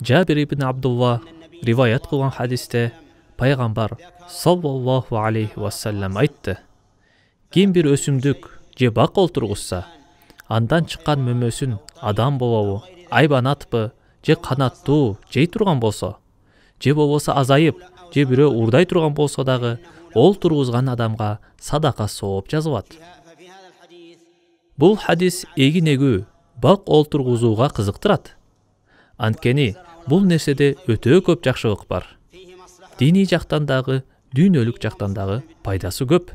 Жабир ибн Абдулла риваят кылган хадисте пайгамбар саллаллаху алейхи вассалам айтты: ким бир өсүмдүк же бак олтургузса, андан чыккан мөмөсүн адам болобу, айбанатпы же канаттуу жей турган болсо, же болбосо азайып, же бирөө уурдай турган болсо дагы, ол тургузган адамга садака сооп жазылат. Бул хадис эгин эгүү, бак олтургузууга кызыктырат. Анткени бул нерседе өтө көп жакшылык бар. Диний жактан дагы, дүйнөлүк жактан дагы пайдасы көп.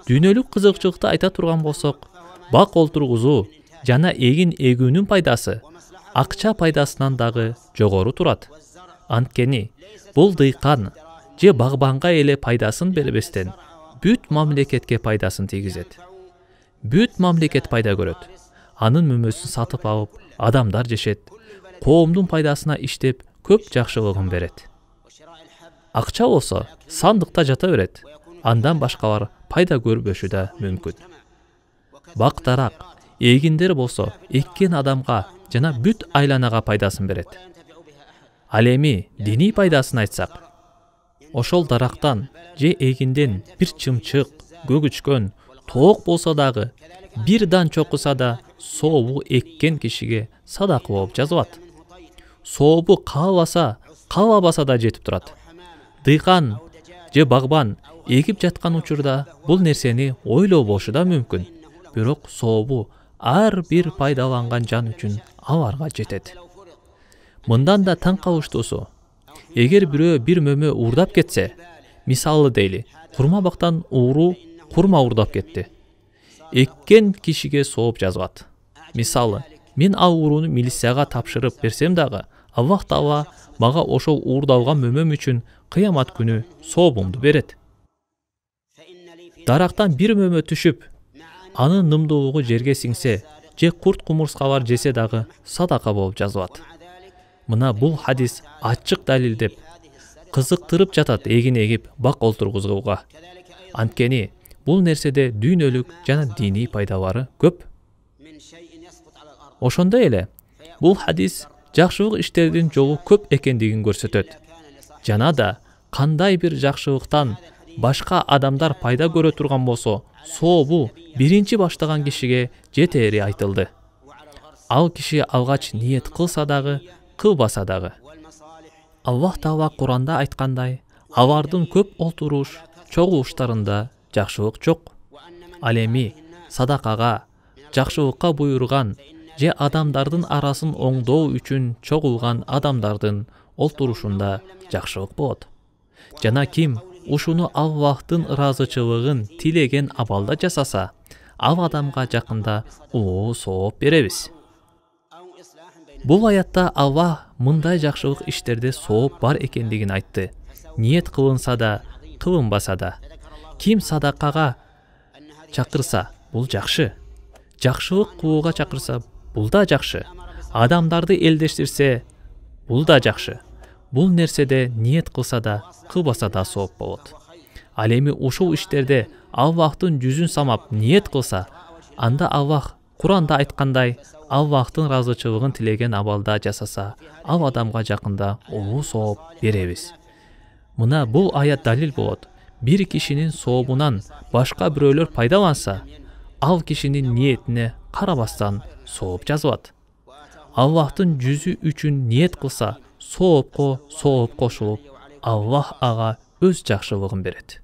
Дүйнөлүк кызыкчылыкты айта турган болсок, бак олтургузуу жана эгин эгүүнүн пайдасы акча пайдасынан дагы жогору турат. Анткени бул дыйкан же багбанга эле пайдасын бербестен, бүт мамлекетке пайдасын тийгизет. Бүт мамлекет пайда көрөт. Анын мөмөсүн сатып алып, адамдар жешет. Коомдун пайдасына иштеп, көп жакшылыгын берет. Акча болсо сандыкта жата берет. Андан башкалар пайда көрбөшү да мүмкүн. Бак дарак, эгиндер болсо эккен адамга жана бүт айланага пайдасын берет. Ал эми диний пайдасын айтсак, ошол дарактан же эгинден бир чымчык, көгүчкөн, тоок болсо дагы, бир дан чокуса да сообу эккен кишиге садака болуп жазылат. Сообу кааласа, каалабаса да жетип турат. Дыйкан же багбан эгип жаткан учурда бул нерсени ойлобошу да мүмкүн. Бирок сообу ар бир пайдаланган жан үчүн аларга жетет. Мындан да таң калыштуусу, эгер бирөө бир мөмө уурдап кетсе, мисалы дейли, курма бактан курма уурдап кетти. Эккен кишиге сооп жазылат. Мисалы, мен ал ууруну милицияга тапшырып берсем дагы, Аллах Таала мага ошол уурдалган мөмөм үчүн кыямат күнү сообумду берет. Дарактан бир мөмө түшүп, анын нымдуулугу жерге сиңсе, же курт кумурскалар жесе дагы садака болуп жазылат. Мына бул хадис ачык далилдеп, кызыктырып жатат эгин эгип бак олтургузууга. Анткени бул нерседе дүйнөлүк жана диний пайдалары көп. Ошондой эле бул хадис жакшылык иштердин жолу көп экендигин көрсөтөт. Жана да кандай бир жакшылыктан башка адамдар пайда көрө турган болсо, сообу биринчи баштаган кишиге жетери айтылды. Ал киши алгач ниет кылса дагы, кылбаса дагы. Аллах Таала Куранда айткандай, алардын көп олтуруш, чогулуштарында жакшылык жок. Ал эми садакага, жакшылыкка буйруган же адамдардын арасын оңдоо үчүн чогулган адамдардын олтурушунда жакшылык болот. Жана ким ушуну Аллахтын ыраазычылыгын тилеген абалда жасаса, ал адамга жакында улуу сооп беребиз. Бул аятта Аллах мындай жакшылык иштерде сооп бар экендигин айтты. Ниет кылынса да, кылынбаса да. Ким садакага чакырса, бул жакшы. Жакшылык кылууга чакырса, бул да жакшы. Адамдарды элдештирсе, бул да жакшы. Бул нерседе ниет кылса да, кылбаса да сооп болот. Ал эми ушул иштерде Аллахтын жүзүн самап ниет кылса, анда Аллах Куранда айткандай, Аллахтын ыраазычылыгын тилеген абалда жасаса, ал адамга жакында улуу сооп беребиз. Мына бул аят далил болот. Бир кишинин сообунан башка бирөөлөр пайдаланса, ал кишинин ниетине карабастан сооп жазылат. Аллахтын жүзү үчүн ниет кылса, соопко сооп кошулуп, Аллах ага өз жакшылыгын берет.